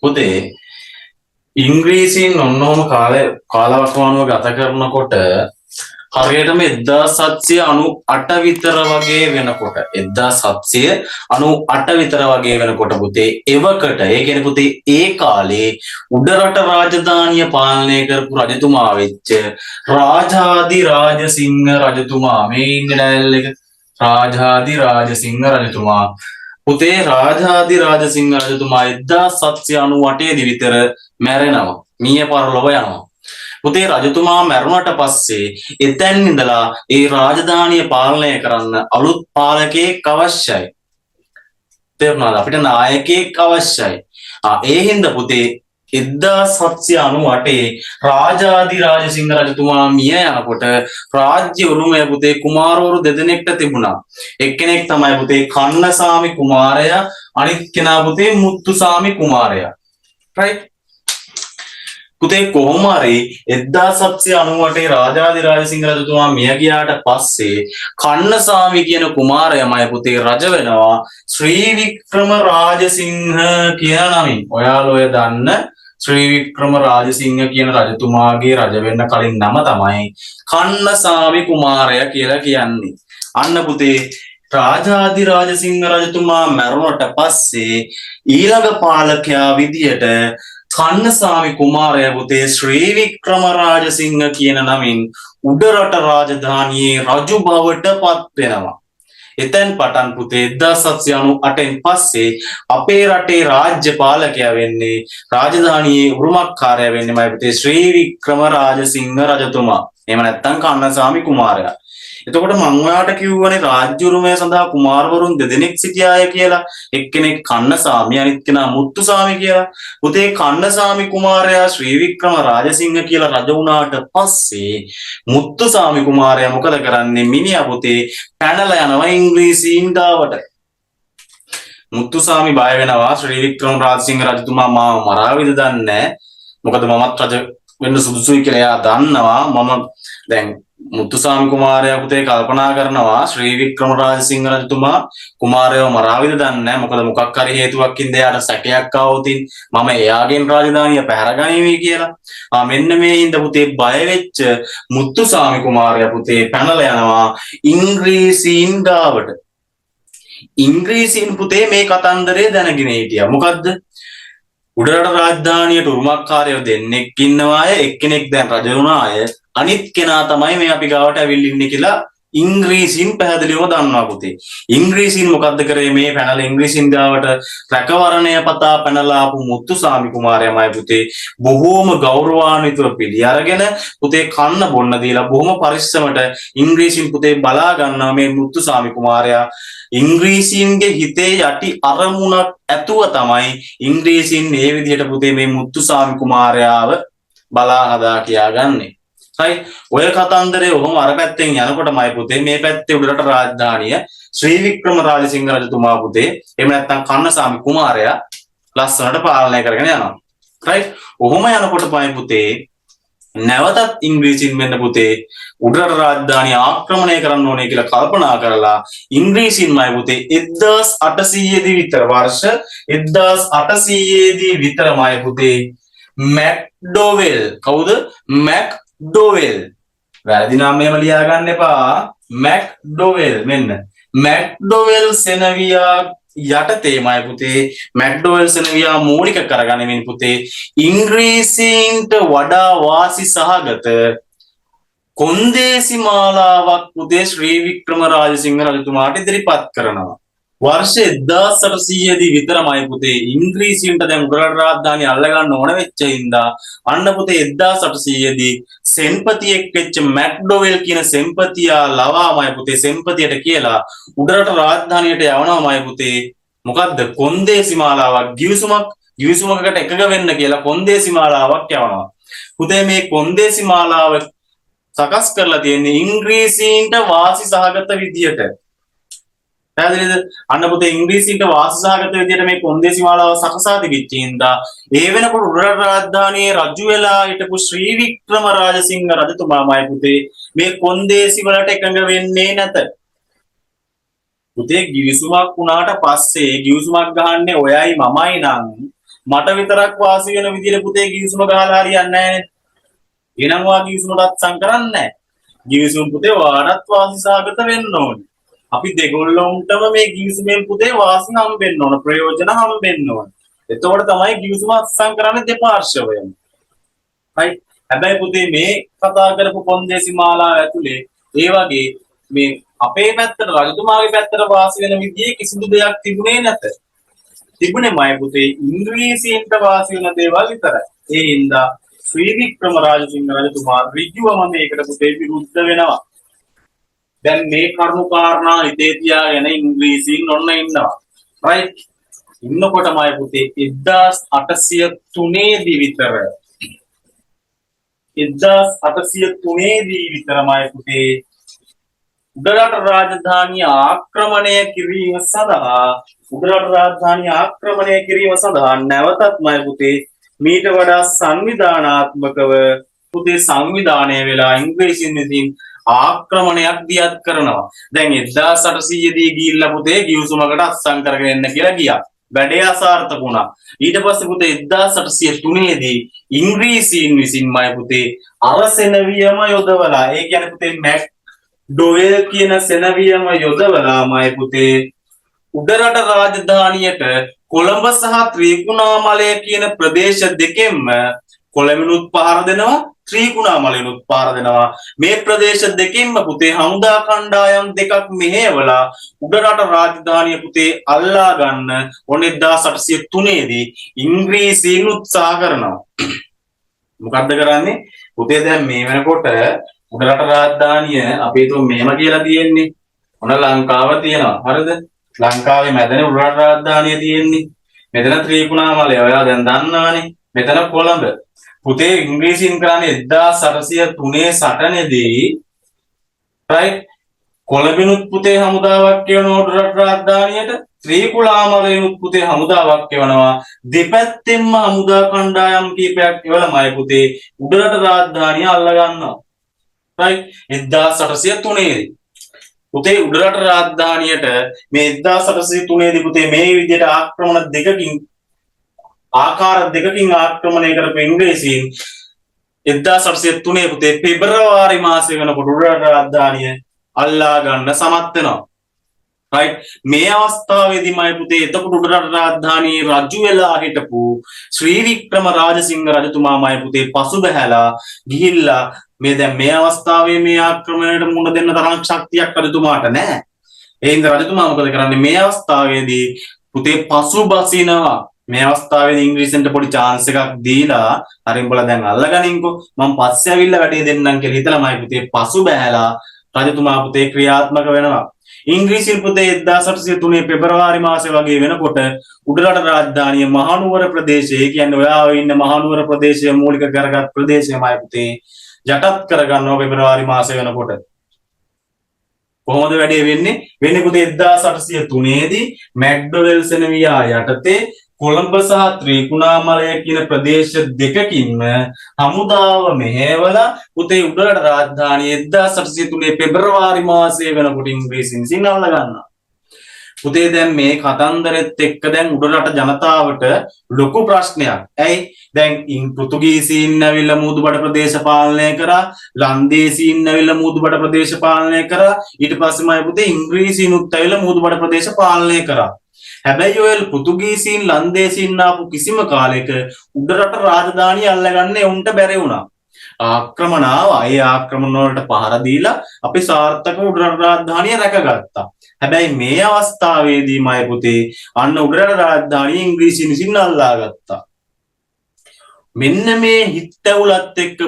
පුතේ ඉංග්‍රීසියෙන් ඔන්නෝම කාලවකවානුව ගත කරනකොට හරියටම 1798 විතර වගේ වෙනකොට 1798 විතර වගේ වෙනකොට පුතේ එවකට ඒ කියන්නේ පුතේ ඒ කාලේ උඩරට රාජධානිය පාලනය කරපු රජතුමා වෙච්ච රාජාදි රාජසිංහ රජතුමා මේ ඉන්නේ ඩයල් එක රාජාදි රාජසිංහ රජතුමා පුතේ රාජාදි රාජසිංහ රජතුමා 1798 විතර මැරෙනවා මිය පරලොව යනවා පුතේ රජතුමා මැරුණට පස්සේ එතෙන් ඉඳලා ඒ රාජධානිය පාලනය කරන්න අලුත් පාලකයෙක් අවශ්‍යයි තේරුණාද අපිට නායකයෙක් අවශ්‍යයි ඒ හින්දා පුතේ 1798 රාජාදි රාජසිංහ රජතුමා මිය යනකොට රාජ්‍ය උරුමය පුතේ කුමාරවරු දෙදෙනෙක්ට තිබුණා එක්කෙනෙක් තමයි පුතේ කන්නසාමි කුමාරයා අනිත් කෙනා පුතේ මුත්තුසාමි කුමාරයා right පුතේ කොහොම හරි 1798 රාජාදි රාජසිංහ රජතුමා මිය ගියාට පස්සේ කන්නසාමි කියන කුමාරයාමයි පුතේ රජ වෙනවා ශ්‍රී වික්‍රම රාජසිංහ කියන නමින්. ඔයාලා ඔය දන්න ශ්‍රී වික්‍රම රාජසිංහ කියන රජතුමාගේ රජ වෙන්න කලින් නම තමයි කන්නසාමි කුමාරයා කියලා කියන්නේ. අන්න පුතේ රාජාදි රාජසිංහ රජතුමා මැරුණට පස්සේ ඊළඟ පාලකයා විදියට කන්නසාමි කුමාරයා පුතේ ශ්‍රී වික්‍රම රාජසිංහ කියන නමින් උඩරට රාජධානියේ රජු බවට පත් වෙනවා. එතෙන් පටන් පුතේ 1798න් පස්සේ අපේ රටේ රාජ්‍ය පාලකයා වෙන්නේ රාජධානියේ උරුමකාරයා වෙන්නේ මයි පුතේ ශ්‍රී වික්‍රම රාජසිංහ රජතුමා. එහෙම නැත්නම් කන්නසාමි කුමාරයා. එතකොට මම ඔයාලට කිව්වනේ රාජ්‍ය උරුමය සඳහා කුමාරවරුන් දෙදෙනෙක් සිටියාය කියලා. එක්කෙනෙක් කන්නසාමි අනිත් කෙනා මුත්තුසාමි කියලා. පුතේ කන්නසාමි කුමාරයා ශ්‍රී වික්‍රම රාජසිංහ කියලා රජ වුණාට පස්සේ මුත්තුසාමි කුමාරයා මොකද කරන්නේ? මිනිහා පුතේ පැනලා යනවා ඉංග්‍රීසීන් ගාවට. මුත්තුසාමි බය වෙනවා ශ්‍රී වික්‍රම රාජසිංහ රජතුමා මාව මරාවිද දන්නේ නැහැ. මොකද මමත් රජ වෙන්න සුදුසුයි කියලා එයා දන්නවා. මම දැන් මුත්තුසාමි කුමාරයා පුතේ කල්පනා කරනවා ශ්‍රී වික්‍රම රාජසිංහ රජතුමා කුමාරයව මරාවිද දන්නේ නැහැ. මොකද මොකක් හරි හේතුවක් ඉඳ එයාට සැකයක් ආවොතින් මම එයාගෙන් රාජධානිය පැහැරගනිමි කියලා. මෙන්න මේ හින්ද පුතේ බය වෙච්ච මුත්තුසාමි කුමාරයා පුතේ පැනලා යනවා ඉංග්‍රීසීන් ගාවට. ඉංග්‍රීසීන් පුතේ මේ කතන්දරය දැනගෙන හිටියා. මොකද්ද? උඩරට රාජධානියට උරුමකාරයෝ දෙන්නෙක් ඉන්නවා අය එක්කෙනෙක් දැන් රජ වුණා අය අනිත් කෙනා තමයි මේ අපි ගාවට ඇවිල්ලා ඉන්නේ කියලා ඉංග්‍රීසීන් පැහැදිලිවම දන්නවා පුතේ. ඉංග්‍රීසීන් මොකද්ද කරේ මේ පැනලා ඉංග්‍රීසීන් ගාවට රැකවරණය පතා පැනලා ආපු මුත්තුසාමි කුමාරයාමයි පුතේ බොහෝම ගෞරවාන්විතව පිළි අරගෙන පුතේ කන්න බොන්න දීලා බොහොම පරිස්සමට ඉංග්‍රීසීන් පුතේ බලා ගන්නවා මේ මුත්තුසාමි කුමාරයා. ඉංග්‍රීසීන්ගේ හිතේ යටි අරමුණක් ඇතුව තමයි ඉංග්‍රීසීන් මේ විදිහට පුතේ මේ මුත්තුසාමි කුමාරයාව බලා හදා කියාගන්නේ. ඔය කතන්දරේ ඔහොම අර පැත්තෙන් යනකොටමයි පුතේ මේ පැත්තේ උඩරට රාජධානිය ශ්‍රී වික්‍රම රාජසිංහ රජතුමා පුතේ එහෙම නැත්නම් කන්නසාමි කුමාරයා ලස්සනට පාලනය කරගෙන යනවා. රයිට් ඔහොම යනකොටමයි පුතේ නැවතත් ඉංග්‍රීසීන් වෙන්න පුතේ උඩරට රාජධානිය ආක්‍රමණය කරන්න ඕනේ කියලා කල්පනා කරලා ඉංග්‍රීසීන්මයි පුතේ 1800 දී විතර වර්ෂ 1800 දී විතරමයි පුතේ මැක්ඩොවෙල් කවුද මැක්ඩොවෙල් වැරදි නම් එහෙම ලියා ගන්න එපා මැක්ඩොවෙල් මෙන්න මැක්ඩොවෙල් සෙනවියා යටතේමයි පුතේ මැක්ඩොවෙල් සෙනවියා මූලික කරගනිමින් පුතේ ඉංග්‍රීසීන්ට වඩා වාසි සහගත කොන්දේසි මාලාවක් පුතේ ශ්‍රී වික්‍රම රාජසිංහ රජතුමාට ඉදිරිපත් කරනවා. වර්ෂ 1800 දී විතරමයි පුතේ ඉංග්‍රීසීන්ට දැන් උඩරට රාජධානිය අල්ලගන්න ඕන වෙච්ච හින්දා අන්න පුතේ 1800 දී සෙන්පතියෙක් වෙච්ච මැක්ඩොවෙල් කියන සෙන්පතියා ලවාමයි පුතේ සෙන්පතියට කියලා උඩරට රාජධානියට යවනවාමයි පුතේ මොකද්ද කොන්දේසි මාලාවක් ගිවිසුමකට එකග වෙන්න කියලා කොන්දේසි මාලාවක් යවනවා. පුතේ මේ කොන්දේසි මාලාව සකස් කරලා තියෙන්නේ ඉංග්‍රීසීන්ට වාසි සහගත විදියට. පැහැදිලිද? අන්න පුතේ ඉංග්‍රීසීන්ට වාසි සහගත විදියට මේ කොන්දේසි මාලාව සකසා තිබිච්ච හින්දා ඒ වෙනකොට උඩරට රාජධානියේ රජු වෙලා හිටපු ශ්‍රී වික්‍රම රාජසිංහ රජතුමාමයි පුතේ මේ කොන්දේසි වලට එකඟ වෙන්නේ නැත. පුතේ ගිවිසුමක් වුණාට පස්සේ ගිවිසුමක් ගහන්නේ ඔයයි මමයි නම් මට විතරක් වාසි වෙන විදිහට පුතේ ගිවිසුම ගහලා හරියන්නේ නැහැ. එනම් වා ගිවිසුමට අත්සන් කරන්නේ නැහැ. ගිවිසුම් පුතේ වාඩත් වාසි සාගත වෙන්න ඕනේ. අපි දෙගොල්ලොන්ටම මේ ගිවිසුමෙන් පුතේ වාසි හම්බෙන්න ඕන, ප්‍රයෝජන හම්බෙන්න ඕන. එතකොට තමයි ගිවිසුම අත්සන් කරන්නේ දෙපාර්ශ්වයම. right? හැබැයි පුතේ මේ කතා කරපු කොන්දේසි මාලාව ඇතුලේ ඒ වගේ මේ අපේ පැත්තට රජතුමාගේ පැත්තට වාසි වෙන විදිහේ කිසිදු දෙයක් තිබුණේ නැත. තිබුණේ මයි පුතේ ඉංග්‍රීසීන්ට වාසි වෙන දේවල් විතරයි. ඒ හින්දා ශ්‍රී වික්‍රම රාජසිංහ රජතුමා ඍජුවම මේකට පුතේ විරුද්ධ වෙනවා. දැන් මේ කරුණු කාරණා හිතේ තියාගෙන ඉංග්‍රීසීන් ඔන්න ඉන්නවා. right? ඉන්නකොටමයි පුතේ 1803 දී විතර 1803 දී විතරමයි පුතේ උඩරට රාජධානිය ආක්‍රමණය කිරීම සඳහා නැවතත්මයි පුතේ මීට වඩා සංවිධානාත්මකව පුතේ සංවිධානය වෙලා ඉංග්‍රීසින් විසින් ආක්‍රමණයක් දියත් කරනවා. දැන් 1800 දී ගිහිල්ලා පුතේ ගිවිසුමකට අත්සන් කරගෙන එන්න කියලා ගියා. වැඩේ අසාර්ථක වුණා. ඊට පස්සේ පුතේ 1803 දී ඉංග්‍රීසීන් විසින්මයි පුතේ අර සෙනවියම යොදවලා, ඒ කියන්නේ පුතේ මැක් ඩොවෙල් කියන සෙනවියම යොදවලාමයි පුතේ උඩරට රාජධානියට කොළඹ සහ ත්‍රිකුණාමලය කියන ප්‍රදේශ දෙකෙන්ම කොළඹිනුත් පහර දෙනවා, ත්‍රිකුණාමලයනුත් පහර දෙනවා. මේ ප්‍රදේශ දෙකෙන්ම පුතේ හමුදා කණ්ඩායම් දෙකක් මෙහෙवला උඩරට රාජධානිය පුතේ අල්ලා ගන්න ඔන්න 1803 දී ඉංග්‍රීසීන් උත්සාහ කරනවා. මොකද්ද කරන්නේ? පුතේ දැන් මේ වෙනකොට උඩරට රාජධානිය අපි හිතමු මෙහෙම කියලා තියෙන්නේ. ඔන්න ලංකාව තියෙනවා. හරිද? ලංකාවේ මැදනේ උඩරට රාජධානිය තියෙන්නේ. මෙතන ත්‍රිකුණාමලය. ඔයා දැන් දන්නවනේ. මෙතන කොළඹ. පුතේ ඉංග්‍රීසීන් කරන්නේ 1803 සටනේදී right කොළඹිනුත් පුතේ හමුදාවක් කියනවා උඩරට රාජධානියට, ත්‍රිකුණාමලයනුත් පුතේ හමුදාවක් කියනවා. දෙපැත්තෙන්ම හමුදා කණ්ඩායම් කීපයක් එවලමයි පුතේ උඩරට රාජධානිය අල්ල ගන්නවා. right 1803 දී පුතේ උඩරට රාජධානියට මේ 1803 දී පුතේ මේ විදිහට ආක්‍රමණ දෙකකින් ආකාර දෙකකින් ආක්‍රමණය කරපු ඉංග්‍රීසීන් 1803 පුතේ පෙබරවාරි මාසයේ වෙනකොට උඩරට රාජධානිය අල්ලා ගන්න සමත් වෙනවා. right මේ අවස්ථාවේදීමයි පුතේ එතකොට උඩරට රාජධානියේ රජු වෙලා හිටපු ශ්‍රී වික්‍රම රාජසිංහ රජතුමාමයි පුතේ පසුබැහැලා ගිහිල්ලා මේ දැන් මේ අවස්ථාවේ මේ ආක්‍රමණයට මුහුණ දෙන්න තරම් ශක්තියක් රජතුමාට නැහැ. ඒ හින්දා රජතුමා මොකද කරන්නේ? මේ අවස්ථාවේදී පුතේ පසුබසිනවා. මේ අවස්ථාවේදී ඉංග්‍රීසින්ට පොඩි chance එකක් දීලා හරි උඹලා දැන් අල්ලගනින්කෝ මම පස්සේ ඇවිල්ලා වැඩේ දෙන්නම් කියලා හිතලාමයි පුතේ පසුබැහැලා රජතුමා පුතේ ක්‍රියාත්මක වෙනවා. ඉංග්‍රීසි පුතේ 1803 පෙබරවාරි මාසේ වගේ වෙනකොට උඩරට රාජධානිය මහනුවර ප්‍රදේශයේ කියන්නේ ඔයා ඉන්න මහනුවර ප්‍රදේශයේ මූලික කරගත් ප්‍රදේශයමයි පුතේ යටත් කරගන්නවා පෙබරවාරි මාසේ වෙනකොට. කොහොමද වැඩේ වෙන්නේ? වෙන්නේ පුතේ 1803 දී මැක්ඩොවෙල් සෙනවියා යටතේ කොළඹ සහ ත්‍රිකුණාමලය කියන ප්‍රදේශ දෙකකින්ම හමුදාව මෙහෙवला පුතේ උඩරට රාජධානිය 1803 පෙබරවාරි මාසයේ වෙනකොට ඉංග්‍රීසින් සිංහල ගන්නවා. පුතේ දැන් මේ කතන්දරෙත් එක්ක දැන් උඩරට ජනතාවට ලොකු ප්‍රශ්නයක්. ඇයි? දැන් පෘතුගීසීන් ඇවිල්ලා මූදුබඩ ප්‍රදේශ පාලනය කරා, ලන්දේසීන් ඇවිල්ලා මූදුබඩ ප්‍රදේශ පාලනය කරා, ඊට පස්සේමයි පුතේ ඉංග්‍රීසීනුත් ඇවිල්ලා මූදුබඩ ප්‍රදේශ පාලනය කරා. හැබැයි ඔය පෘතුගීසීන් ලන්දේසීන් ආපු කිසිම කාලයක උඩරට රාජධානිය අල්ලගන්න උන්ට බැරි වුණා. ආක්‍රමණ ආවා. ඒ ආක්‍රමණ වලට පහර දීලා අපි සාර්ථකව උඩරට රාජධානිය රැකගත්තා. හැබැයි මේ අවස්ථාවේදීමයි පුතේ අන්න උඩරට රාජධානිය ඉංග්‍රීසීන් විසින් අල්ලා ගත්තා. මෙන්න මේ හිතවුලත් එක්ක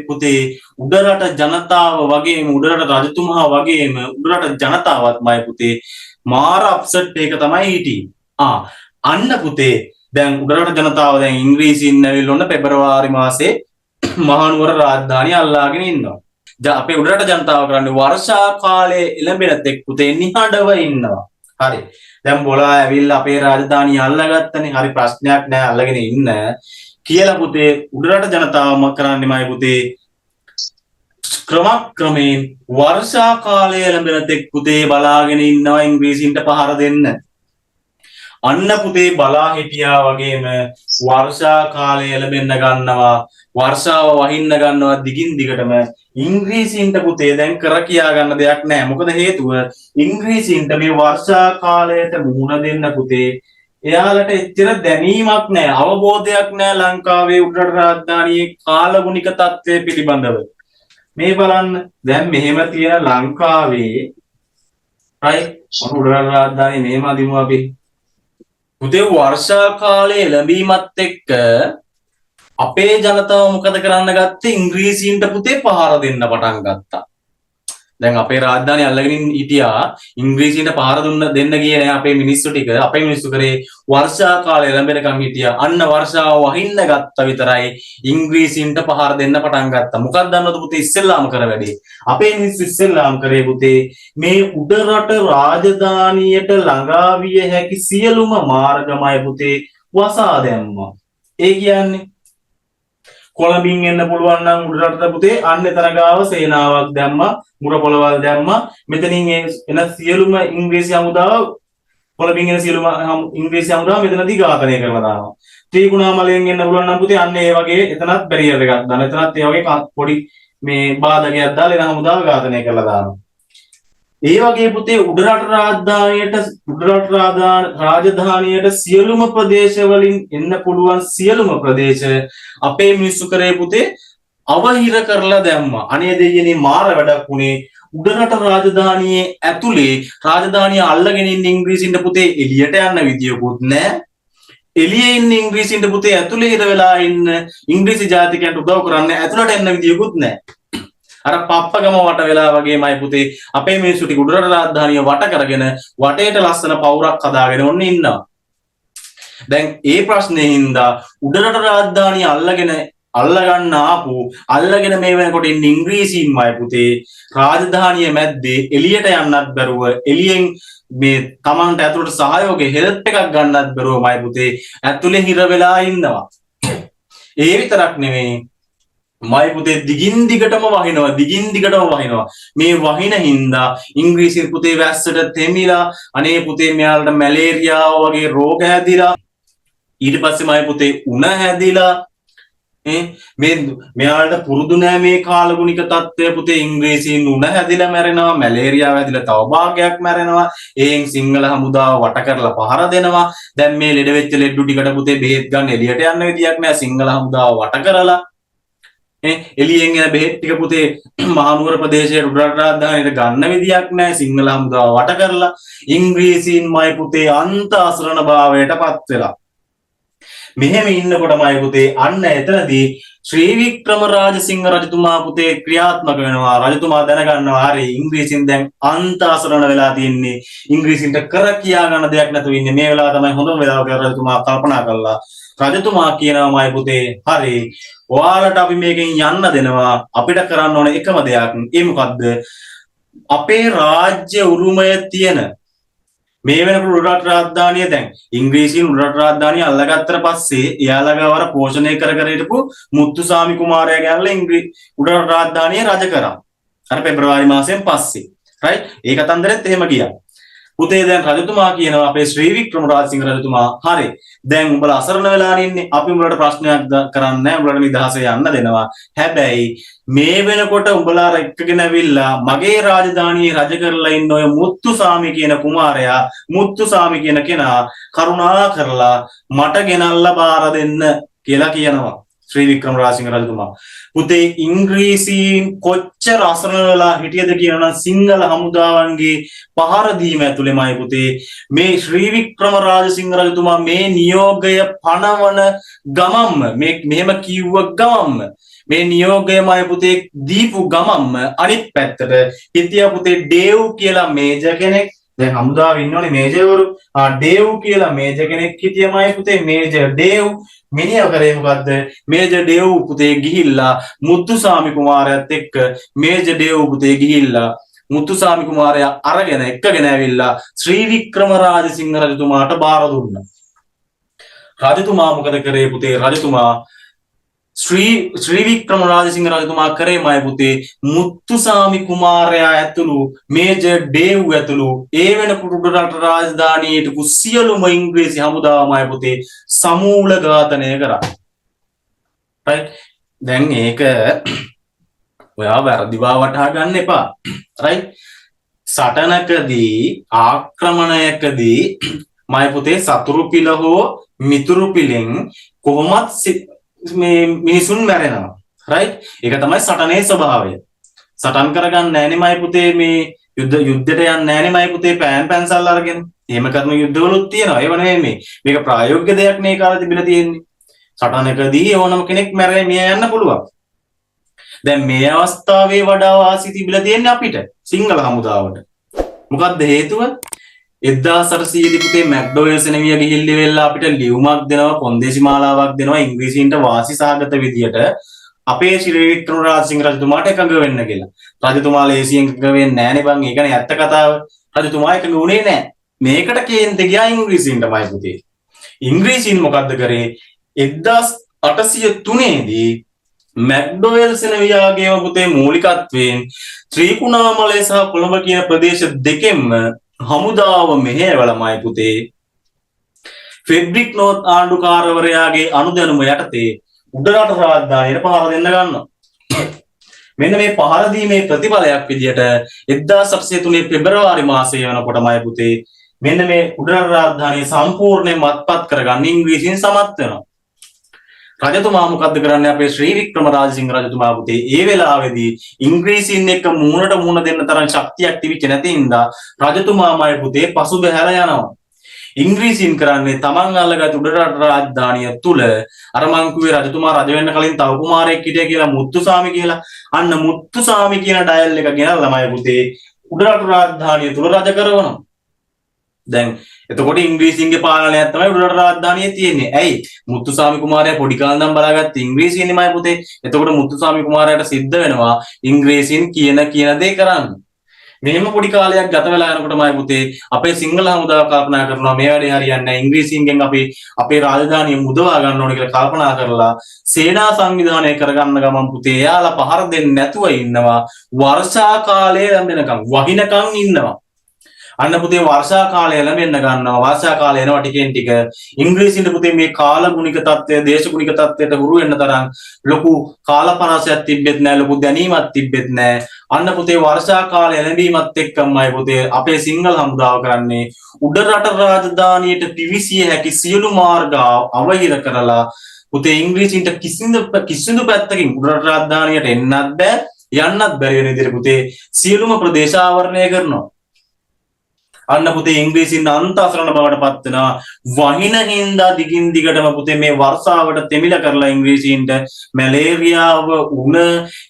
පුතේ උඩරට ජනතාව වගේම උඩරට රජතුමා වගේම උඩරට ජනතාවත්මයි පුතේ මාර අප්සෙට් එක තමයි හිටියේ. අන්න පුතේ දැන් උඩරට ජනතාව දැන් ඉංග්‍රීසීන් ඇවිල්ලා ඔන්න පෙබරවාරි මාසේ මහනුවර රාජධානිය අල්ලාගෙන ඉන්නවා. අපේ උඩරට ජනතාව කරන්නේ වර්ෂා කාලයේ එළඹෙන තෙක් පුතේ නිහඬව ඉන්නවා. හරි. දැන් බොලා ඇවිල්ලා අපේ රාජධානිය අල්ලාගත්තනේ. හරි ප්‍රශ්නයක් නෑ අල්ලගෙන ඉන්න කියලා පුතේ උඩරට ජනතාවම කරන්නේමයි පුතේ ක්‍රමක්‍රමයෙන් වර්ෂා කාලයේ එළඹෙන තෙක් පුතේ බලාගෙන ඉන්නවා ඉංග්‍රීසීන්ට පහර දෙන්න. අන්න පුතේ බලා හිටියා වගේම වර්ෂා කාලය ලැබෙන්න ගන්නවා වර්ෂාව වහින්න ගන්නවා දිගින් දිගටම ඉංග්‍රීසින්ට පුතේ දැන් කර කියා ගන්න දෙයක් නැහැ මොකද හේතුව ඉංග්‍රීසින්ට මේ වර්ෂා කාලයට මුහුණ දෙන්න පුතේ එයාලට එච්චර දැනීමක් නැහැ අවබෝධයක් නැහැ ලංකාවේ උඩරට රාජධානියේ කාලගුණික තත්ත්වය පිළිබඳව මේ බලන්න දැන් මෙහෙම තියෙන ලංකාවේ right උඩරට රාජධානිය මෙහෙම අදිමු අපි පුතේ වර්ෂා කාලයේ ලැබීමත් එක්ක අපේ ජනතාව මොකද කරන්න ගත්තේ ඉංග්‍රීසීන්ට පුතේ පහර දෙන්න පටන් ගත්තා. දැන් අපේ රාජධානිය අල්ලගෙන හිටියා ඉංග්‍රීසීන්ට පහර දෙන්න ගියේ නෑ අපේ මිනිස්සු ටික. අපේ මිනිස්සු කරේ වර්ෂා කාලය ලැබෙනකම් හිටියා. අන්න වර්ෂාව වහින්න ගත්ත විතරයි ඉංග්‍රීසීන්ට පහර දෙන්න පටන් ගත්තා. මොකක්ද දන්නවද පුතේ ඉස්සෙල්ලාම කර වැඩේ? අපේ මිනිස්සු ඉස්සෙල්ලාම කරේ පුතේ මේ උඩරට රාජධානියට ළඟා විය හැකි සියලුම මාර්ගමය පුතේ වසා දැම්මා. ඒ කියන්නේ කොළඹින් එන්න පුළුවන් නම් උඩරට පුතේ අන්න එතන ගාව සේනාවක් දැම්මා මුර පොළවල් දැම්මා මෙතනින් එන සියලුම ඉංග්‍රීසි හමුදාව කොළඹින් එන සියලුම ඉංග්‍රීසි හමුදාව මෙතනදී ඝාතනය කරලා දානවා ත්‍රිකුණාමලයෙන් එන්න පුළුවන් නම් පුතේ අන්න ඒ වගේ එතනත් බැරියර් එකක් දාන එතනත් ඒ වගේ පොඩි මේ බාධකයක් දාලා එන හමුදාව ඝාතනය කරලා දානවා ඒ වගේ පුතේ උඩරට රාජධානියට සියලුම ප්‍රදේශ වලින් එන්න පුළුවන් සියලුම ප්‍රදේශ අපේ මිනිස්සු කරේ පුතේ අවහිර කරලා දැම්මා. අනේ දෙයියනේ මාර වැඩක් උනේ. උඩරට රාජධානියේ ඇතුලේ රාජධානිය අල්ලගෙන ඉන්න ඉංග්‍රීසින්ට පුතේ එළියට යන්න විදියකුත් නැහැ. එළියේ ඉන්න ඉංග්‍රීසින්ට පුතේ ඇතුලේ හිර වෙලා ඉන්න ඉංග්‍රීසි ජාතිකයන්ට උදව් කරන්න ඇතුලට එන්න විදියකුත් නැහැ. අර පප්පගම වට වෙලා වගේමයි පුතේ අපේ මිනිස්සු ටික උඩරට රාජධානිය වට කරගෙන වටේට ලස්සන පවුරක් හදාගෙන ඔන්න ඉන්නවා. දැන් ඒ ප්‍රශ්නේ හින්දා උඩරට රාජධානිය අල්ලගන්න ආපු අල්ලගෙන මේ වෙනකොට ඉන්න ඉංග්‍රීසීන්මයි පුතේ රාජධානිය මැද්දේ එළියට යන්නත් බැරුව එළියෙන් මේ Tamanට ඇතුළට සහයෝගය හෙල්ප් එකක් ගන්නත් බැරුවමයි පුතේ ඇතුලේ හිර වෙලා ඉන්නවා. ඒ විතරක් නෙමෙයි මයි පුතේ දිගින් දිගටම වහිනවා මේ වහින හින්දා ඉංග්‍රීසි පුතේ වැස්සට තෙමිලා අනේ පුතේ මෙයාලට මැලේරියාව වගේ රෝග හැදිලා ඊට පස්සේ මයි පුතේ උණ හැදිලා මෙයාලට පුරුදු නෑ මේ කාලගුණික තත්ත්වය පුතේ ඉංග්‍රීසීන් උණ හැදිලා මැරෙනවා මැලේරියාව හැදිලා තව භාගයක් මැරෙනවා එයින් සිංහල හමුදාව වට කරලා පහර දෙනවා දැන් මේ ලෙඩ වෙච්ච ලෙඩු ටිකට පුතේ බෙහෙත් ගන්න එළියට යන්න විදියක් නෑ සිංහල හමුදාව වට කරලා එළියෙන් එන බෙහෙත් ටික පුතේ මහනුවර ප්‍රදේශයේ උඩරට රාජධානියට ගන්න විදියක් නැහැ සිංහල හමුදාව වට කරලා ඉංග්‍රීසීන්මයි පුතේ අන්ත අසරණ භාවයට පත් වෙලා මෙහෙම ඉන්නකොටමයි පුතේ අන්න එතනදී ශ්‍රී වික්‍රම රාජසිංහ රජතුමා පුතේ ක්‍රියාත්මක වෙනවා රජතුමා දැනගන්නවා හරි ඉංග්‍රීසින් දැන් අන්ත අසරණ වෙලා තියෙන්නේ ඉංග්‍රීසින්ට කර කියා ගන්න දෙයක් නැතුව ඉන්නේ මේ වෙලාව තමයි හොඳම වෙලාව කියලා රජතුමා කල්පනා කළා රජතුමා කියනවාමයි පුතේ හරි ඔයාලට අපි මේකෙන් යන්න දෙනවා අපිට කරන්න ඕන එකම දෙයක් ඒ මොකද්ද අපේ රාජ්‍ය උරුමය තියෙන මේ වෙනකොට උඩරට රාජධානිය දැන් ඉංග්‍රීසීන් උඩරට රාජධානිය අල්ලගත්තට පස්සේ එයාලා ගාවර පෝෂණය කර හිටපු මුත්තුසාමි කුමාරයා ගැනලා උඩරට රාජධානිය රජ කරා අර පෙබරවාරි මාසයෙන් පස්සේ රයිට් ඒ කතන්දරෙත් එහෙම ගියා පුතේ දැන් රජතුමා කියනවා අපේ ශ්‍රී වික්‍රම රාජසිංහ රජතුමා හරි දැන් උඹලා අසරණ වෙලා ඉන්නේ අපි උඹලට ප්‍රශ්නයක් කරන්නේ නැහැ උඹලට නිදහසේ යන්න දෙනවා හැබැයි මේ වෙනකොට උඹලා එක්කගෙන ඇවිල්ලා මගේ රාජධානියේ රජ කරලා ඉන්න ඔය මුත්තුසාමි කියන කුමාරයා මුත්තුසාමි කියන කෙනා කරුණා කරලා මට ගෙනල්ලා බාර දෙන්න කියලා කියනවා ශ්‍රී වික්‍රම රාජසිංහ රජතුමා පුතේ ඉංග්‍රීසීන් කොච්චර අසරණ වෙලා හිටියද කියනනම් සිංහල හමුදාවන්ගේ පහර දීම ඇතුළෙමයි පුතේ මේ ශ්‍රී වික්‍රම රාජසිංහ රජතුමා මේ නියෝගය පනවන ගමම්ම මෙහෙම කිව්ව ගමම්ම මේ නියෝගයමයි පුතේ දීපු ගමම්ම අනිත් පැත්තට හිටියා පුතේ ඩේව් කියලා මේජර් කෙනෙක් දැන් හමුදාවේ ඉන්නෝනේ මේජර්වරු ඩේව් කියලා මේජර් කෙනෙක් හිටියමයි පුතේ මේජර් ඩේව් මිනිහා කරේ මොකද්ද මේජර් ඩේව් පුතේ ගිහිල්ලා මුත්තුසාමි කුමාරයාත් එක්ක මේජර් ඩේව් පුතේ ගිහිල්ලා මුත්තුසාමි කුමාරයා අරගෙන එක්කගෙන ඇවිල්ලා ශ්‍රී වික්‍රම රාජසිංහ රජතුමාට බාර දුන්නා රජතුමා මොකද කරේ පුතේ රජතුමා ශ්‍රී වික්‍රම රාජසිංහ රජතුමා කරේමයි පුතේ මුත්තුසාමි කුමාරයා ඇතුළු මේජර් ඩේව් ඇතුළු ඒ වෙනකොට උඩරට රාජධානියට සියලුම ඉංග්‍රීසි හමුදාවමයි පුතේ සමූල ඝාතනය කරා. රයිට්. දැන් ඒක ඔයා වැරදිවා වටහා ගන්න එපා. රයිට්. සටනකදී ආක්‍රමණයකදී මයි පුතේ සතුරු පිළ හෝ මිතුරු පිළෙන් කොහොමත් මේ මිනිසුන් මැරෙනවා. රයිට්. ඒක තමයි සටනේ ස්වභාවය. සටන් කරගන්න නෑනේ මයි පුතේ මේ යුද්ධයට යන්නේ නෑනේ මයි පුතේ පෑන් පැන්සල් අරගෙන. එහෙම කරන යුද්ධවලුත් තියෙනවා. ඒව නෙමෙයි මේ. මේක ප්‍රායෝගික දෙයක් නේ කාලේ තිබිලා තියෙන්නේ. සටනකදී ඕනම කෙනෙක් මැරෙ මිය යන්න පුළුවන්. දැන් මේ අවස්ථාවේ වඩා වාසි තිබිලා තියෙන්නේ අපිට සිංහල හමුදාවට. මොකක්ද හේතුව? 1800 දී පුතේ මැක්ඩොවෙල් සෙනවිය ගිහිල්ලි වෙලා අපිට ලියුමක් දෙනවා, කොන්දේසි මාලාවක් දෙනවා ඉංග්‍රීසීන්ට වාසි සහගත විදියට අපේ ශ්‍රී වික්‍රම රාජසිංහ රජතුමාට එකඟ වෙන්න කියලා. රජතුමා ලේසියෙන් එකඟ වෙන්නේ නැහනේ බං. ඒකනේ ඇත්ත කතාව. රජතුමා එකඟ වුණේ නැහැ. මේකට කේන්ති ගියා ඉංග්‍රීසීන්ටමයි පුතේ. ඉංග්‍රීසීන් මොකද්ද කරේ? 1803 දී මැක්ඩොවෙල් සෙනවියාගේම පුතේ මූලිකත්වයෙන් ත්‍රිකුණාමලය සහ කොළඹ කියන ප්‍රදේශ දෙකෙන්ම හමුදාව මෙහෙයවලමයි පුතේ ෆෙඩ්රික් නෝත් ආණ්ඩුකාරවරයාගේ අනුදැනුම යටතේ උඩරට රාජධානියට පහර දෙන්න ගන්නවා. මෙන්න මේ පහර දීමේ ප්‍රතිඵලයක් විදියට 1803 පෙබරවාරි මාසයේ වෙනකොටමයි පුතේ මෙන්න මේ උඩරට රාජධානිය සම්පූර්ණයෙන්ම අත්පත් කරගන්න ඉංග්‍රීසීන් සමත් වෙනවා. රජතුමා මොකද්ද කරන්නේ? අපේ ශ්‍රී වික්‍රම රාජසිංහ රජතුමා පුතේ ඒ වෙලාවේදී ඉංග්‍රීසීන් එක්ක මූණට මූණ දෙන්න තරම් ශක්තියක් තිබිච්ච නැති හින්දා රජතුමාමයි පුතේ පසුබැහැර යනවා. ඉංග්‍රීසීන් කරන්නේ තමන් අල්ලගත් උඩරට රාජධානිය තුල අර මං කිව්වේ රජතුමා රජ වෙන්න කලින් තව කුමාරයෙක් හිටිය කියලා මුත්තුසාමි කියලා. අන්න මුත්තුසාමි කියන ඩයල් එක ගෙනල්ලාමයි පුතේ උඩරට රාජධානිය තුල රජ කරවනවා. දැන් එතකොට ඉංග්‍රීසීන්ගේ පාලනයක් තමයි උඩරට රාජධානියේ තියෙන්නේ. ඇයි? මුත්තුසාමි කුමාරයා පොඩි කාලේ ඉඳන් බලාගත්ත ඉංග්‍රීසීන්මයි පුතේ. එතකොට මුත්තුසාමි කුමාරයාට සිද්ධ වෙනවා ඉංග්‍රීසීන් කියන දේ කරන්න. මෙහෙම පොඩි කාලයක් ගත වෙලා යනකොටමයි පුතේ අපේ සිංහල හමුදාව කල්පනා කරනවා මේ වැඩේ හරියන්නේ නැහැ. ඉංග්‍රීසීන්ගෙන් අපි අපේ රාජධානිය මුදවා ගන්න ඕනේ කියලා කල්පනා කරලා සේනා සංවිධානය කරගන්න ගමන් පුතේ එයාලා පහර දෙන්නේ නැතුව ඉන්නවා. වර්ෂා කාලය ලැබෙනකම් වහිනකම් ඉන්නවා. අන්න පුතේ වර්ෂා කාලය ලැබෙන්න ගන්නවා. වර්ෂා කාලය එනවා ටිකෙන් ටික. ඉංග්‍රීසින්ට පුතේ මේ කාලගුණික තත්ත්වය, දේශගුණික තත්ත්වයට හුරු වෙන්න තරම් ලොකු කාලපරාසයක් තිබෙත් නැහැ, ලොකු දැනීමක් තිබෙත් නැහැ. අන්න පුතේ වර්ෂා කාලය ලැබීමත් එක්කමයි පුතේ අපේ සිංහල හමුදාව කරන්නේ උඩරට රාජධානියට පිවිසිය හැකි සියලු මාර්ග අවහිර කරලා පුතේ ඉංග්‍රීසින්ට කිසිදු පැත්තකින් උඩරට රාජධානියට එන්නත් බෑ, යන්නත් බැරි වෙන විදිහට පුතේ සියලුම ප්‍රදේශ ආවරණය කරනවා. අන්න පුතේ ඉංග්‍රීසින් අන්ත අසරණ බවට පත් වෙනවා. වහින හින්දා දිගින් දිගටම පුතේ මේ වර්ෂාවට තෙමිල කරලා ඉංග්‍රීසීන්ට මැලේරියාව උණ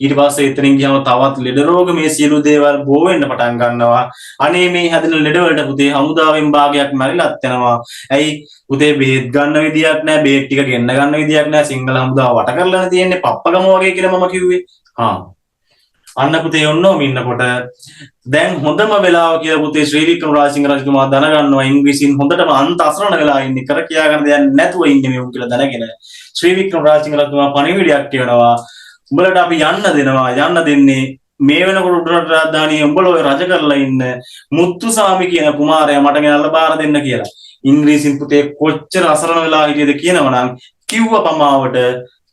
ඊට පස්සේ එතනින් ගියාම තවත් ලෙඩ රෝග මේ සියලු දේවල් බෝ වෙන්න පටන් ගන්නවා. අනේ මේ හැදෙන ලෙඩ වලට පුතේ හමුදාවෙන් භාගයක් මැරිලත් යනවා. ඇයි? පුතේ බෙහෙත් ගන්න විදියක් නැහැ, බෙහෙත් ටික ගෙන්න ගන්න විදියක් නැහැ. සිංහල හමුදාව වට කරලා තියෙන්නේ පප්පගම වගේ කියලා මම කිව්වේ. අන්න පුතේ ඔන්නෝම ඉන්නකොට දැන් හොඳම වෙලාව කියලා පුතේ ශ්‍රී වික්‍රම රාජසිංහ රජතුමා දැනගන්නවා ඉංග්‍රීසීන් හොඳටම අන්ත අසරණ වෙලා ඉන්නේ, කර කියා ගන්න දෙයක් නැතුව ඉන්නේ මේ උන් කියලා දැනගෙන ශ්‍රී වික්‍රම රාජසිංහ රජතුමා පණිවිඩයක් කියනවා. උඹලට අපි යන්න දෙන්නේ මේ වෙනකොට උඩරට රාජධානියේ උඹලා ඔය රජ කරලා ඉන්න මුත්තුසාමි කියන කුමාරයා මට ගෙනල්ලා බාර දෙන්න කියලා. ඉංග්‍රීසීන් පුතේ කොච්චර අසරණ වෙලා හිටියද කියනවනම් කිව්ව පමාවට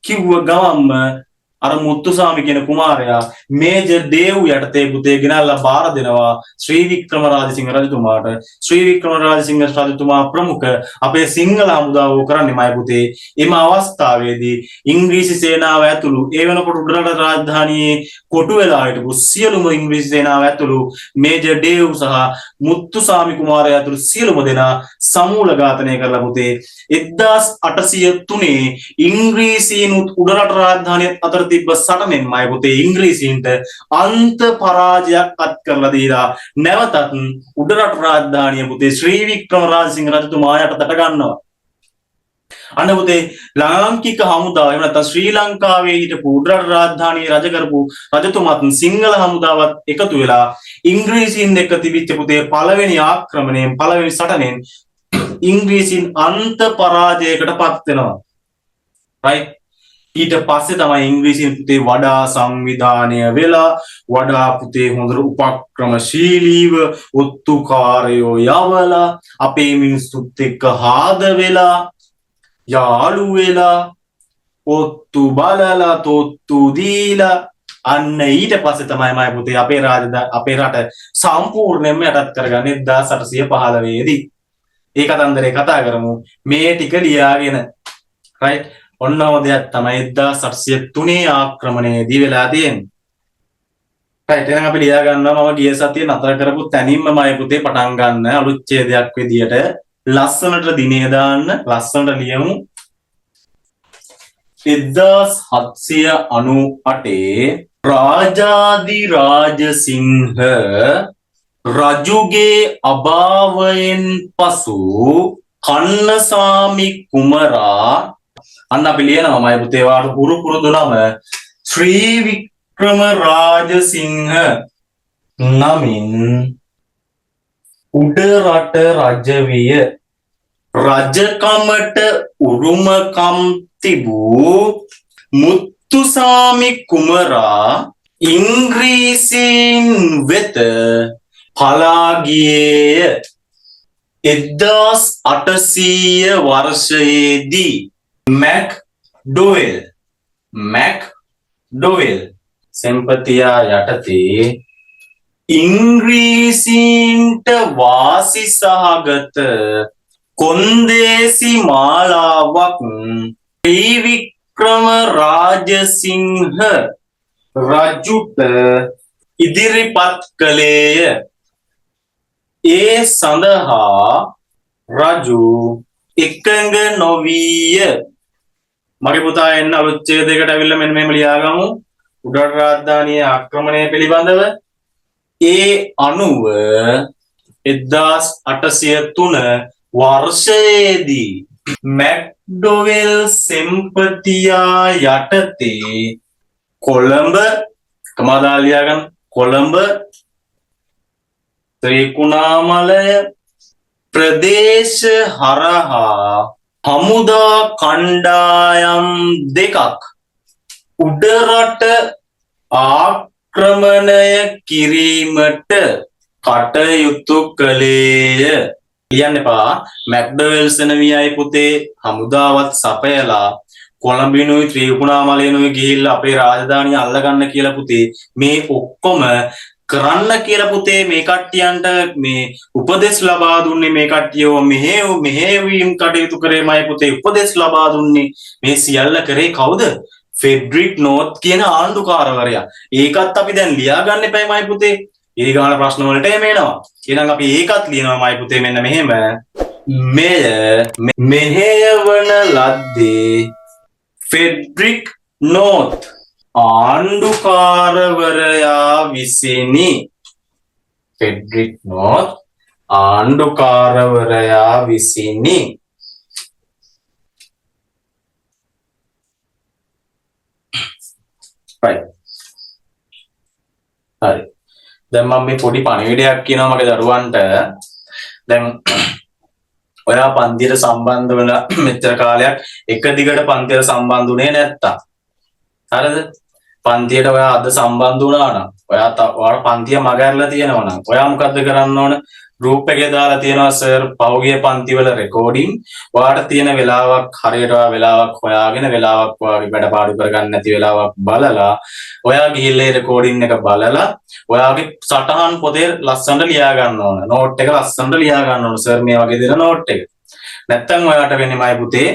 කිව්ව ගමම්ම අර මුත්තුසාමි කියන කුමාරයා මේජර් දේව් යටතේ පුතේ ගෙනල්ලා බාර දෙනවා ශ්‍රී වික්‍රම රාජසිංහ රජතුමාට. ශ්‍රී වික්‍රම රාජසිංහ රජතුමා ප්‍රමුඛ අපේ සිංහල හමුදාව කරන්නේමයි පුතේ එම අවස්ථාවේදී ඉංග්‍රීසි සේනාව ඇතුළු ඒ වෙනකොට උඩරට රාජධානියේ කොටු වෙලා හිටපු සියලුම ඉංග්‍රීසි සේනාව ඇතුළු මේජර් දේව් සහ මුත්තුසාමි කුමාරයා ඇතුළු සියලුම දෙනා සමූල ඝාතනය කරලා පුතේ 1803 ඉංග්‍රීසීන් උඩරට රාජධානිය අතර තිබ්බ සටනෙන්මයි පුතේ ඉංග්‍රීසීන්ට අන්ත පරාජයක් අත් කරලා දීලා නැවතත් උඩරට රාජධානිය පුතේ ශ්‍රී වික්‍රම රාජසිංහ රජතුමා යටතට ගන්නවා. අන්න පුතේ ලාංකික හමුදාව එහෙම නැත්නම් ශ්‍රී ලංකාවේ හිටපු උඩරට රාජධානියේ රජ කරපු රජතුමාත් සිංහල හමුදාවත් එකතු වෙලා ඉංග්‍රීසීන් එක්ක තිබිච්ච පුතේ පළවෙනි ආක්‍රමණයෙන් පළවෙනි සටනෙන් ඉංග්‍රීසීන් අන්ත පරාජයකට පත් වෙනවා. right? ඊට පස්සේ තමයි ඉංග්‍රීසියෙන් පුතේ වඩා සංවිධානය වෙලා වඩා පුතේ හොඳට උපක්‍රමශීලීව ඔත්තුකාරයෝ යවලා අපේ මිනිස්සුත් එක්ක හාද වෙලා යාළු වෙලා ඔත්තු බලලා තොත්තු දීලා අන්න ඊට පස්සේ තමයි මම පුතේ අපේ රට සම්පූර්ණයෙන්ම යටත් කරගන්නේ 1815 දී. ඒ කතන්දරේ කතා කරමු මේ ටික ලියාගෙන. රයිට්. ඔන්නම දෙයක් තමයි 1803 ආක්‍රමණයේදී වෙලා තියෙන්නේ. රයිට්. එහෙනම් අපි ලියා ගන්නවා මම ගිය සතියේ නතර කරපු තැනින්ම මම පුතේ පටන් ගන්න අලුත් ඡේදයක් විදියට ලස්සනට දිනේ දාන්න ලස්සනට ලියමු. 1798 රාජාදි රාජසිංහ රජුගේ අභාවයෙන් පසු කන්නසාමි කුමරා අන්න අපි ලියනවා මයි පුතේ වාට පුරු පුරුදුනම ශ්‍රී වික්‍රම රාජසිංහ නමින් උඩරට රජවිය රජකමට උරුමකම් තිබූ මුත්තුසාමි කුමරා ඉංග්‍රීසීන් වෙත පලා ගියේය. 1800 වර්ෂයේදී මැක්ඩොවෙල් සෙම්පතියා යටතේ ඉංග්‍රීසීන්ට වාසි සහගත කොන්දේසි මාලාවක් ත්‍රිවික්‍රම රාජසිංහ රජුට ඉදිරිපත් කළේය. ඒ සඳහා රජු එකඟ නොවීය. මගේ පුතා එන්න අලුත් ඡේදයකට අවිල්ලා මෙන්න මෙහෙම ලියාගමු. උඩරට රාජධානියේ ආක්‍රමණය පිළිබඳව ඒ අනුව 1803 වර්ෂයේදී මැක්ඩොවෙල් සෙම්පතියා යටතේ කොළඹ කමාදා ලියාගන්න කොළඹ ත්‍රිකුණාමලය ප්‍රදේශ හරහා හමුදා කණ්ඩායම් දෙකක් උඩරට ආක්‍රමණය කිරීමට කටයුතු කළේය. කියන්න එපා මැක්ඩොවෙල් සෙනවියයි පුතේ හමුදාවත් සපයලා කොළඹිනුයි ත්‍රිකුණාමලයනුයි ගිහිල්ලා අපේ රාජධානිය අල්ලගන්න කියලා පුතේ මේ ඔක්කොම කරන්න කියලා පුතේ මේ කට්ටියන්ට මේ උපදෙස් ලබා දුන්නේ මේ කට්ටියව මෙහෙවීම් කටයුතු කරේ මයි පුතේ උපදෙස් ලබා දුන්නේ මේ සියල්ල කරේ කවුද? ෆෙඩරික් නෝත් කියන ආණ්ඩුකාරවරයා. ඒකත් අපි දැන් ලියා ගන්න එපයි මයි පුතේ. ඒ ගාන ප්‍රශ්න වලට එනවා. එහෙනම් අපි ඒකත් ලියනවා මයි පුතේ මෙන්න මෙහෙම. මෙය මෙහෙයවන ලද්දේ ෆෙඩරික් නෝත් ආණ්ඩුකාරවරයා විසිනි. ෆෙඩරික් නෝත් ආණ්ඩුකාරවරයා විසිනි. right හරි දැන් මම මේ පොඩි පණිවිඩයක් කියනවා මගේ දරුවන්ට. දැන් ඔයා පන්තියට සම්බන්ධ වෙන මෙච්චර කාලයක් එක දිගට පන්තියට සම්බන්ධ වුණේ නැත්තම් හරිද? පන්තියට ඔයා අද සම්බන්ධ වුණා නම් ඔයාට පන්තිය මගහැරලා තියෙනවා නම් ඔයා මොකද්ද කරන්න ඕන? ගෲප් එකේ දාලා තියෙනවා සර් පහුගිය පන්තිවල රෙකෝඩින්. ඔයාට තියෙන වෙලාවක් හරියට ඔයා වෙලාවක් හොයාගෙන වෙලාවක් ඔයාගේ වැඩ පාඩු කරගන්න නැති වෙලාවක් බලලා ඔයා ගිහිල්ලා රෙකෝඩින් එක බලලා ඔයාගේ සටහන් පොතේ ලස්සනට ලියා ගන්න ඕන. නෝට් එක ලස්සනට ලියා ගන්න ඕන සර් මේ වගේ දෙන නෝට් එක. නැත්තම් ඔයාට වෙන්නේ මයි පුතේ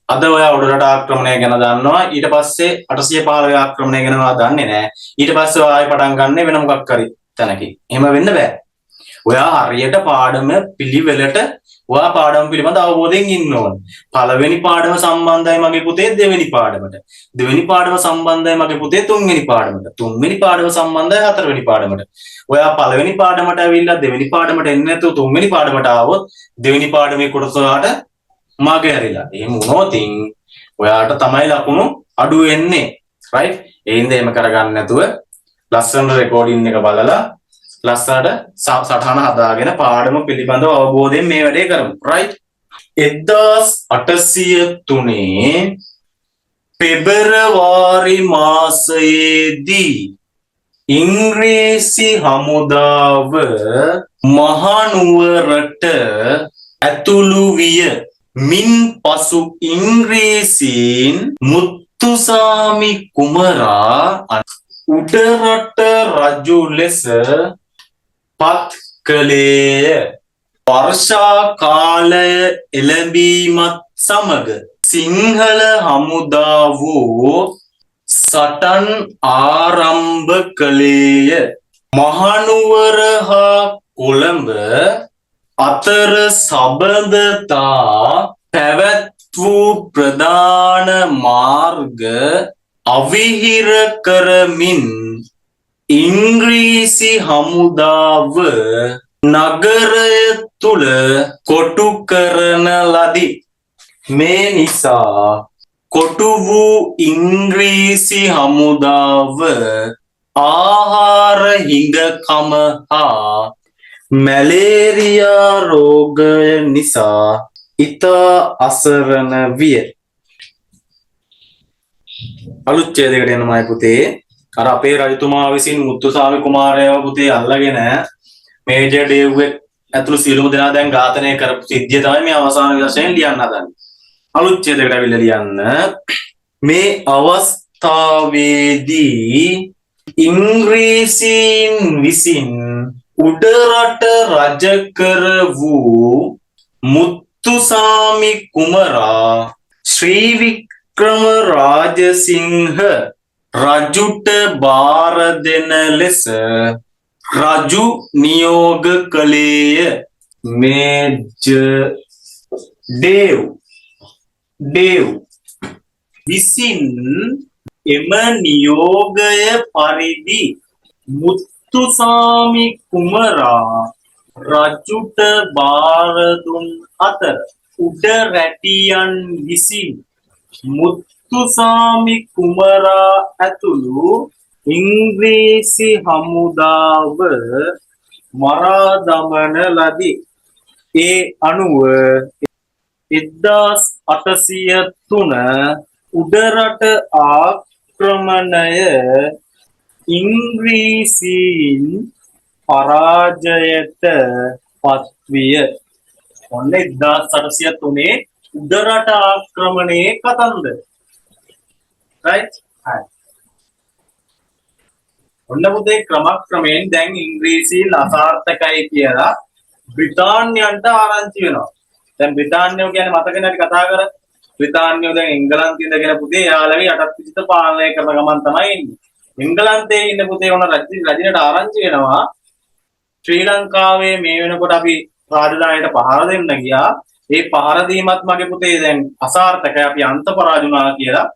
අද ඔයා උඩරට ආක්‍රමණය ගැන දන්නවා ඊට පස්සේ 815 ආක්‍රමණය ගැන ඔයා දන්නේ නැහැ. ඊට පස්සේ ඔයා ආයෙ පටන් ගන්න වෙන මොකක් හරි තැනකින්. එහෙම වෙන්න බෑ. ඔයා හරියට පාඩම පිළිවෙලට ඔයා පාඩම පිළිබඳ අවබෝධයෙන් ඉන්න ඕන. පළවෙනි පාඩම සම්බන්ධයි මගේ පුතේ දෙවෙනි පාඩමට. දෙවෙනි පාඩම සම්බන්ධයි මගේ පුතේ තුන්වෙනි පාඩමට. තුන්වෙනි පාඩම සම්බන්ධයි හතරවෙනි පාඩමට. ඔයා පළවෙනි පාඩමට ඇවිල්ලා දෙවෙනි පාඩමට එන්නේ නැතුව තුන්වෙනි පාඩමට ආවොත් දෙවෙනි පාඩමේ කොටස ඔයාට මගේ හැරිලා. එහෙම වුණොත් ඔයාට තමයි ලකුණු අඩු වෙන්නේ. රයිට්? ඒ හින්දා එහෙම කරගන්න නැතුව ලස්සන රෙකෝඩින් එක බලලා ලස්සනට සටහන හදාගෙන පාඩම පිළිබඳව අවබෝධයෙන් මේ වැඩේ කරමු. රයිට්? 1803 පෙබරවාරි මාසයේදී ඉංග්‍රීසි හමුදාව මහනුවරට ඇතුළු විය. මින් පසු ඉංග්‍රීසීන් මුත්තුසාමි කුමරා උඩරට රජු ලෙස පත් කළේය. වර්ෂා කාලය එළඹීමත් සමග සිංහල හමුදාව සටන් ආරම්භ කළේය. මහනුවර හා කොළඹ අතර සබඳතා පැවැත් වූ ප්‍රධාන මාර්ග අවිහිර කරමින් ඉංග්‍රීසි හමුදාව නගරය තුළ කොටු කරන ලදී. මේ නිසා කොටු වූ ඉංග්‍රීසි හමුදාව ආහාර හිඟකම හා මැලේරියා රෝගය නිසා ඉතා අසරණ විය. අලුත් ඡේදයකට එනමයි පුතේ. අර අපේ රජතුමා විසින් මුත්තුසාමි කුමාරයාව පුතේ අල්ලගෙන මේජර් ඩේව්ගේ ඇතුළු සියලුම දෙනා දැන් ඝාතනය කරපු සිද්ධිය තමයි මේ අවසාන වශයෙන් ලියන්න හදන්නේ. අලුත් ඡේදයකට අවිල්ල ලියන්න. මේ අවස්ථාවේදී ඉංග්‍රීසීන් විසින් උඩරට රජ කර වූ මුත්තුසාමි කුමරා ශ්‍රී වික්‍රම රාජසිංහ රජුට බාර දෙන ලෙස රජු නියෝග කළේය. මේජර් ඩේව් විසින් එම නියෝගය පරිදි මුත්තුසාමි කුමරා රජුට බාර දුන් අතර උඩරැටියන් විසින් මුත්තුසාමි කුමරා ඇතුළු ඉංග්‍රීසි හමුදාව මරා දමන ලදී. ඒ අනුව 1803 උඩරට ආක්‍රමණය ඉංග්‍රීසීන් පරාජයට පත්විය. ඔන්න 1803 උඩරට ආක්‍රමණයේ කතන්දර. right? ඔන්න පුතේ ක්‍රමක්‍රමයෙන් දැන් ඉංග්‍රීසීන් අසාර්ථකයි කියලා බ්‍රිතාන්‍යයන්ට ආරංචි වෙනවා. දැන් බ්‍රිතාන්‍යෝ කියන්නේ මතක නැති කතා කර බ්‍රිතාන්‍යෝ දැන් එංගලන්තේ ඉඳගෙන පුතේ එයාලගේ යටත් විජිත පාලනය කරන ගමන් තමයි ඉන්නේ. එංගලන්තේ ඉන්න පුතේ ඔන්න රජිනට ආරංචි වෙනවා ශ්‍රී ලංකාවේ මේ වෙනකොට අපි රාජධානියට පහර දෙන්න ගියා. ඒ පහර දීමත් මගේ පුතේ දැන් අසාර්ථකයි අපි අන්ත පරාජුණා කියලා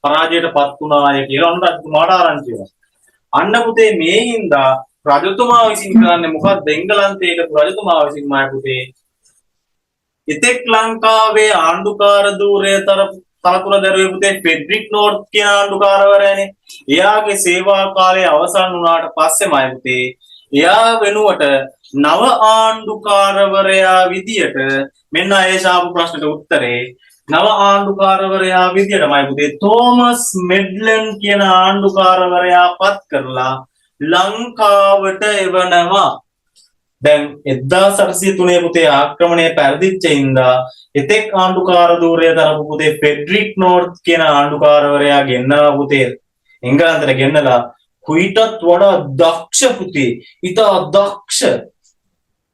පරාජයටපත් වුණාය කියලා ඔන්න රජතුමාට ආරංචි වෙනවා. අන්න පුතේ මේ හින්දා රජතුමා විසින් කරන්නේ මොකක්ද? එංගලන්තයේ රජතුමා විසින් මාය පුතේ ඉතෙක් ලංකාවේ ආණ්ඩුකාර ධූරය තනතුර දැරුවේ පුතේ ෆෙඩරික් නෝර්ත් කියන ආණ්ඩුකාරවරයානේ. එයාගේ සේවා කාලය අවසන් වුණාට පස්සේමයි පුතේ එයා වෙනුවට නව ආණ්ඩුකාරවරයා විදියට මෙන්න ආයේෂාපු ප්‍රශ්නට උත්තරේ නව ආණ්ඩුකාරවරයා විදියටමයි පුතේ තෝමස් මෙඩ්ලන් කියන ආණ්ඩුකාරවරයා පත් කරලා ලංකාවට එවනවා. දැන් 1803 පුතේ ආක්‍රමණය පෙරදිච්ච හින්දා එතෙක් ආණ්ඩුකාර ධූරය දරපු පුතේ ෆෙඩරික් නෝර්ත් කියන ආණ්ඩුකාරවරයා ගෙන්නවා පුතේ එංගලන්තයට ගෙන්නලා කුයිටත් වඩා දක්ෂ පුතේ ඉතා දක්ෂ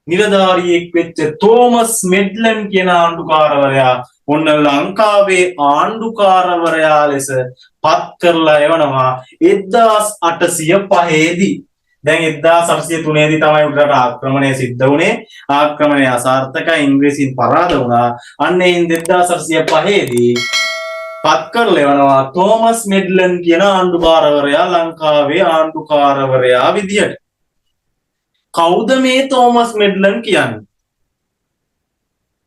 නිලධාරියෙක් වෙච්ච තෝමස් මෙඩ්ලන් කියන ආණ්ඩුකාරවරයා ඔන්න ලංකාවේ ආණ්ඩුකාරවරයා ලෙස පත් කරලා එවනවා 1805 දී. දැන් 1803 දී තමයි උඩරට ආක්‍රමණය සිද්ධ වුණේ. ආක්‍රමණය අසාර්ථකයි ඉංග්‍රීසීන් පරාද වුණා. අන්න ඒ 1805 දී පත් කරලා එවනවා තෝමස් මෙඩ්ලන් කියන ආණ්ඩුකාරවරයා ලංකාවේ ආණ්ඩුකාරවරයා විදියට. කවුද මේ තෝමස් මෙඩ්ලන් කියන්නේ?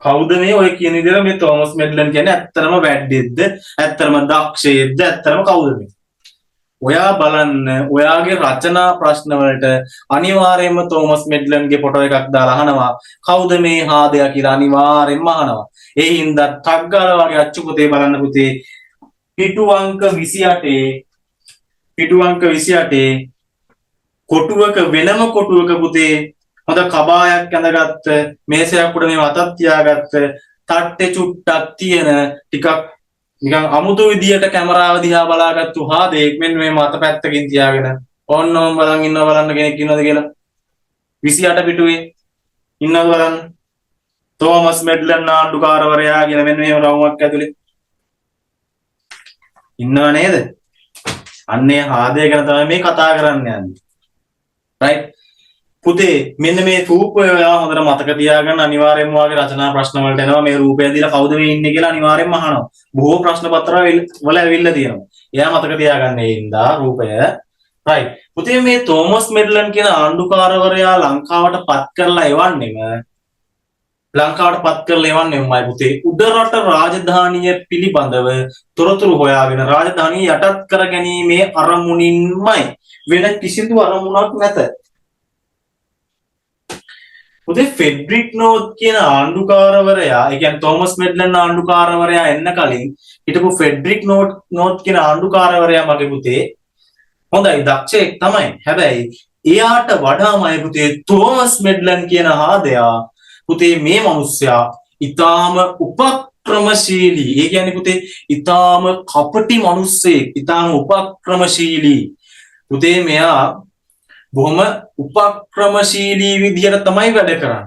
කවුද මේ ඔය කියන විදිහට මේ තෝමස් මෙඩ්ලන් කියන්නේ ඇත්තටම වැඩිද්ද? ඇත්තටම දක්ෂයෙක්ද? ඇත්තටම කවුද මේ? ඔයා බලන්න ඔයාගේ රචනා ප්‍රශ්න වලට අනිවාර්යයෙන්ම තෝමස් මෙඩ්ලන්ගේ ෆොටෝ එකක් දාලා අහනවා කවුද මේ හාදයා කියලා අනිවාර්යයෙන්ම අහනවා. ඒ හින්දා ටග් ගාලා වගේ අච්චු පුතේ බලන්න පුතේ පිටු අංක 28 පිටු අංක 28 කොටුවක වෙනම කොටුවක පුතේ හොඳ කබායක් ඇඳගත්ත මේසයක් උඩ මේ අතක් තියාගත්ත තට්ටේ චුට්ටක් තියෙන ටිකක් නිකන් අමුතු විදියට කැමරාව දිහා බලාගත්තු හාදෙක් මෙන්න මේ මත පැත්තකින් තියාගෙන ඕන්නෝම බලන් ඉන්නවා බලන්න කෙනෙක් ඉන්නවද කියලා 28 පිටුවේ ඉන්නවද බලන්න තෝමස් මෙඩ්ලන් ආණ්ඩුකාරවරයා කියලා මෙන්න මේ රවුමක් ඇතුලේ ඉන්නව නේද අන්නේ හාදේ ගැන තමයි මේ කතා කරන්න යන්නේ right පුතේ මෙන්න මේ රූපය ඔයා හොඳට මතක තියාගන්න අනිවාර්යයෙන්ම වාගේ රචනා ප්‍රශ්න වලට එනවා මේ රූපය දීලා කවුද මේ ඉන්නේ කියලා අනිවාර්යයෙන්ම අහනවා බොහෝ ප්‍රශ්න පත්‍ර වල ඇවිල්ලා තියෙනවා එයා මතක තියාගන්න ඒ ඉඳා රූපය right පුතේ මේ තෝමස් මෙඩ්ලන් කියන ආණ්ඩුකාරවරයා ලංකාවට පත් කරලා එවන්නෙමයි පුතේ උඩරට රාජධානිය පිළිබඳව තොරතුරු හොයාගෙන රාජධානිය යටත් කර ගැනීමේ අරමුණින්මයි වෙන කිසිදු අරමුණක් නැත පුතේ ෆෙඩරික් නෝත් කියන ආණ්ඩුකාරවරයා ඒ කියන්නේ තෝමස් මෙඩ්ලන් ආණ්ඩුකාරවරයා එන්න කලින් හිටපු ෆෙඩරික් නෝත් කියන ආණ්ඩුකාරවරයා මගේ පුතේ හොඳයි දක්ෂයෙක් තමයි හැබැයි එයාට වඩාමයි පුතේ තෝමස් මෙඩ්ලන් කියන හාදයා පුතේ මේ මිනිස්සයා ඊටාම උපක්‍රමශීලී ඒ කියන්නේ පුතේ ඊටාම කපටි මිනිස්සෙක් ඊටාම උපක්‍රමශීලී පුතේ මෙයා බොහොම උපක්‍රමශීලී විදියට තමයි වැඩ කරන්නේ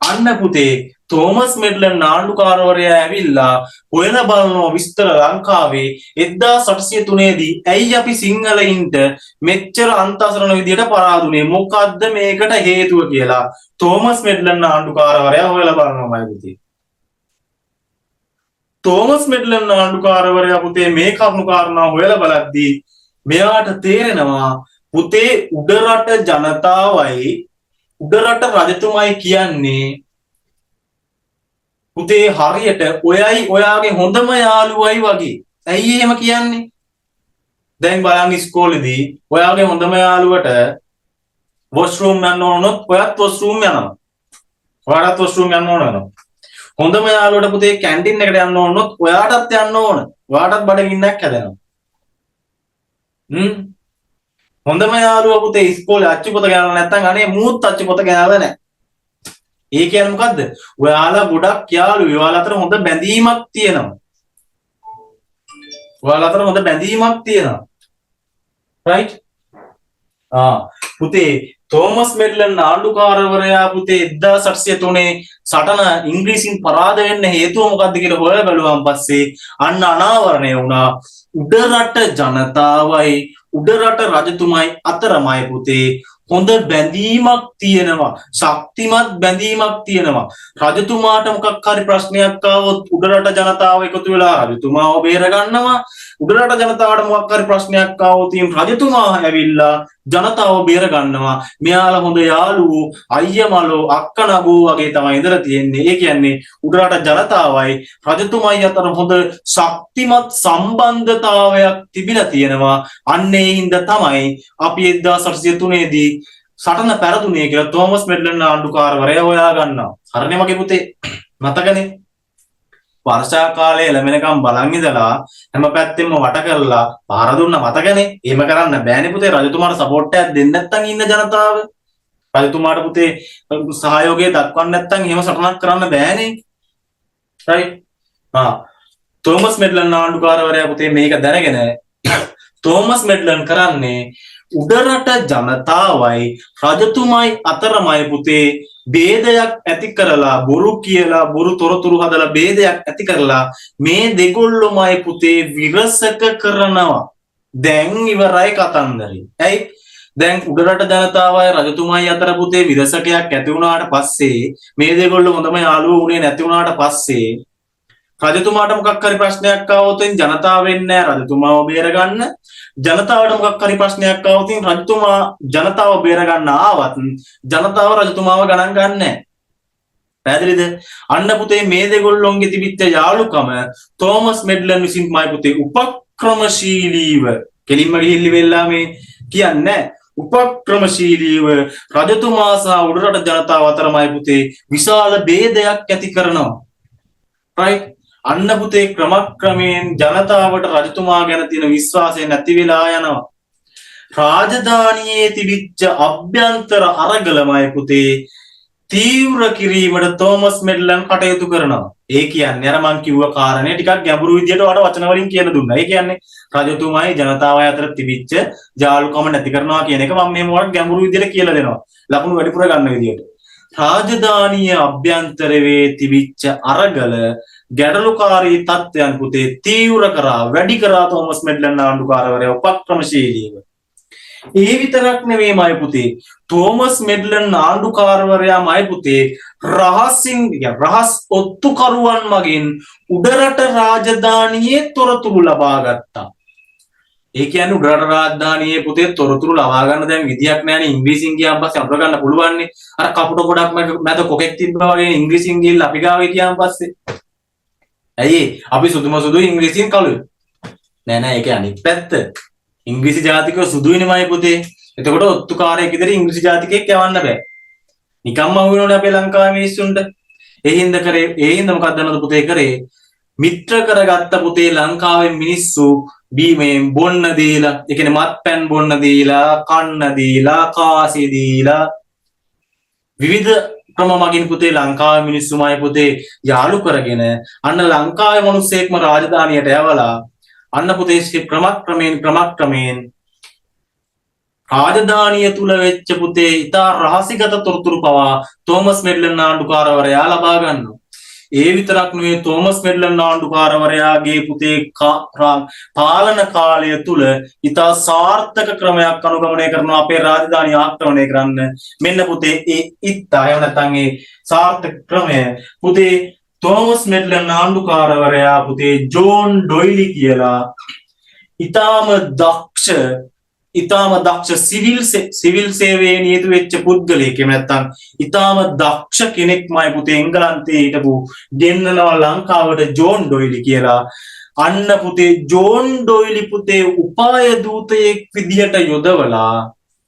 අන්න පුතේ තෝමස් මෙඩ්ලන් ආණ්ඩුකාරවරයා ඇවිල්ලා හොයලා බලනවා විස්තර ලංකාවේ 1803 දී ඇයි අපි සිංහලයින්ට මෙච්චර අන්තසරණ විදියට පරාදුනේ මොකද්ද මේකට හේතුව කියලා තෝමස් මෙඩ්ලන් ආණ්ඩුකාරවරයා හොයලා බලනවා පුතේ තෝමස් මෙඩ්ලන් ආණ්ඩුකාරවරයා පුතේ මේ කරුණු කාරණා හොයලා බලද්දී මෙයාට තේරෙනවා පුතේ උඩරට ජනතාවයි උඩරට රජතුමයි කියන්නේ පුතේ හරියට ඔයයි ඔයාගේ හොඳම යාළුවයි වගේ. ඇයි එහෙම කියන්නේ? දැන් බලන්න ඉස්කෝලේදී ඔයාගේ හොඳම යාළුවට වොෂ්රූම් යන්න ඕනොත් ඔයත් වොෂ්රූම් යනවා. ඔයාලත් වොෂ්රූම් යන්න ඕන. හොඳම යාළුවට පුතේ කැන්ටින් එකට යන්න ඕනොත් ඔයාටත් යන්න ඕන. ඔයාටත් බඩගින්නක් හැදෙනවා. හොඳම යාළුවා පුතේ ඉස්කෝලේ අච්චුපොත ගාලා නැත්තම් අනේ මූත් අච්චුපොත ගාලා නැහැ. ඒ කියන්නේ මොකද්ද? ඔයාලා ගොඩක් යාළුවෝ ඔයාලා අතර හොඳ බැඳීමක් තියෙනවා. right? පුතේ තෝමස් මෙඩ්ලන් ආණ්ඩුකාරවරයා පුතේ 1803 සටන ඉංග්‍රීසින් පරාද වෙන්න හේතුව මොකද්ද කියලා හොයලා බලුවාන් පස්සේ අන්න අනාවරණය වුණා උඩරට ජනතාවයි උඩරට රජතුමයි අතරමයි පුතේ හොඳ බැඳීමක් තියෙනවා ශක්තිමත් බැඳීමක් තියෙනවා රජතුමාට මොකක් හරි ප්‍රශ්නයක් ආවොත් උඩරට ජනතාව එකතු වෙලා රජතුමාව බේර ගන්නවා උඩරට ජනතාවට මොකක් හරි ප්‍රශ්නයක් ආවොත් රජතුමා ඇවිල්ලා ජනතාව බේර ගන්නවා මෙයාලා හොඳ යාළුවෝ අයියමලෝ අක්කනගෝ වගේ තමයි ඉඳලා තියෙන්නේ ඒ කියන්නේ උඩරට ජනතාවයි රජතුමයි අතර හොඳ ශක්තිමත් සම්බන්ධතාවයක් තිබිලා තියෙනවා අන්නේ හින්දා තමයි අපි 1803 දී සටන පෙරදුනේ කියලා තෝමස් මෙඩ්ලන් ආණ්ඩුකාරවරයා හොයා ගන්නවා. හරිනේ මගේ පුතේ. මතකනේ. වර්ෂා කාලේ ළමෙනකම් බලන් ඉඳලා හැම පැත්තෙම වට කරලා පාර දුන්න මතකනේ. එහෙම කරන්න බෑනේ පුතේ. රජතුමාට සපෝට් එකක් දෙන්න නැත්නම් ඉන්න ජනතාව. රජතුමාට පුතේ සහයෝගය දක්වන්න නැත්නම් එහෙම සටනක් කරන්න බෑනේ. right? තෝමස් මෙඩ්ලන් ආණ්ඩුකාරවරයා පුතේ මේක දැනගෙන තෝමස් මෙඩ්ලන් කරන්නේ උඩරට ජනතාවයි රජතුමයි අතරමයි පුතේ ભેදයක් ඇති කරලා බොරු කියලා බොරු තොරතුරු හදලා ભેදයක් ඇති කරලා මේ දෙගොල්ලොමයි පුතේ විරසක කරනවා දැන් ඉවරයි කතන්දරේ ඇයි දැන් උඩරට ජනතාවයි රජතුමයි අතර පුතේ විරසකයක් ඇති වුණාට පස්සේ මේ දෙගොල්ලෝ හොඳම යාළුවෝ වුණේ නැති වුණාට පස්සේ රජතුමාට මොකක් හරි ප්‍රශ්නයක් ආවොත් ජනතාව වෙන්නේ නැහැ රජතුමාව බේර ගන්න ජනතාවට මොකක් හරි ප්‍රශ්නයක් ආවොත් රජතුමා ජනතාව බේර ගන්න ආවත් ජනතාව රජතුමාව ගණන් ගන්න නැහැ පැහැදිලිද අන්න පුතේ මේ දෙගොල්ලොන්ගේ තිබිච්ච යාළුකම තෝමස් මෙඩ්ලන් විසින්මයි පුතේ උපක්‍රමශීලීව කෙලින්ම ගිහිල්ලි වෙලා මේ කියන්නේ උපක්‍රමශීලීව රජතුමා සහ උඩරට ජනතාව අතරමයි පුතේ විශාල ભેදයක් ඇති කරනවා right අන්න පුතේ ක්‍රමක්‍රමයෙන් ජනතාවට රජතුමා ගැන තියෙන විශ්වාසය නැති වෙලා යනවා. රාජධානියේ තිබිච්ච අභ්‍යන්තර අරගලමයි පුතේ තීව්‍ර කිරීමට තෝමස් මෙඩ්ලන් කටයුතු කරනවා. ඒ කියන්නේ අර මං කිව්ව කාරණේ ටිකක් ගැඹුරු විදියට වඩා වචන වලින් කියලා දුන්නා. ඒ කියන්නේ රජතුමායි ජනතාවයි අතර තිබිච්ච ජාලුකම නැති කරනවා කියන එක මම මේ මොකක් ගැඹුරු විදියට කියලා දෙනවා. ලකුණු වැඩිපුර ගන්න විදියට. රාජධානිය අභ්‍යන්තරයේ තිබිච්ච අරගල ගැටලුකාරී තත්ත්වයන් පුතේ තීව්‍ර කරා වැඩි කරා තෝමස් මෙඩ්ලන් ආණ්ඩුකාරවරයා උපක්‍රමශීලීව. ඒ විතරක් නෙවෙයිමයි පුතේ තෝමස් මෙඩ්ලන් ආණ්ඩුකාරවරයාමයි පුතේ රහස් ඔත්තුකරුවන් මගින් උඩරට රාජධානියේ තොරතුරු ලබා ගත්තා. ඒ කියන්නේ උඩරට රාජධානියේ පුතේ තොරතුරු ලබා ගන්න දැන් විදියක් නැහැනේ. ඉංග්‍රීසියෙන් ගියාන් පස්සේ අපිට ගන්න පුළුවන් නේ. අර කපුට ගොඩක් මැද කොකෙක් තිබ්බා වගේ ඉංග්‍රීසියෙන් ගිහලා අපි ගාවේ ගියාන් පස්සේ. ඇයි අපි සුදු ඉංග්‍රීසියෙන් කළුයි. නෑ ඒක අනිත් පැත්ත. ඉංග්‍රීසි ජාතිකව සුදුයිනමයි පුතේ. එතකොට ඔත්තුකාරයෙක් විදිහට ඉංග්‍රීසි ජාතිකයෙක් යවන්න බෑ. නිකම්ම අහුවෙනෝනේ අපේ ලංකාවේ මිනිස්සුන්ට. ඒ හින්දා මොකක්ද නේද පුතේ කරේ? මිත්‍ර කරගත්ත පුතේ ලංකාවේ මිනිස්සු බීමේ බොන්න දීලා, ඒ කියන්නේ මත්පැන් බොන්න දීලා, කන්න දීලා, කාසි දීලා විවිධ ක්‍රම මගින් පුතේ ලංකාවේ මිනිස්සුමයි පුතේ යාළු කරගෙන අන්න ලංකාවේ මිනිස්සෙක්ම රාජධානියට යවලා අන්න පුතේ ක්‍රමක්‍රමයෙන් රාජධානිය තුල වෙච්ච පුතේ ඉතා රහසිගත තොරතුරු පවා තෝමස් මෙඩ්ලන් ආණ්ඩුකාරවරයා ලබා ගන්නවා. ඒ විතරක් නෙවෙයි තෝමස් මෙඩ්ලන් ආණ්ඩුකාරවරයාගේ පුතේ පාලන කාලය තුල ඉතා සාර්ථක ක්‍රමයක් අනුගමනය කරනවා අපේ රාජධානිය ආක්‍රමණය කරන්න. මෙන්න පුතේ ඒ ඉත්තා එහෙම නැත්නම් ඒ සාර්ථක ක්‍රමය පුතේ තෝමස් මෙඩ්ලන් ආණ්ඩුකාරවරයා පුතේ ජෝන් ඩොයිලි කියලා ඉතාම දක්ෂ සිවිල් සේවයේ නියුතු වෙච්ච පුද්ගලයෙක්. එහෙම නැත්නම් ඉතාම දක්ෂ කෙනෙක්මයි පුතේ එංගලන්තයේ හිටපු ගෙන්නනවා ලංකාවට ජෝන් ඩොයිලි කියලා. අන්න පුතේ ජෝන් ඩොයිලි පුතේ උපාය දූතයෙක් විදියට යොදවලා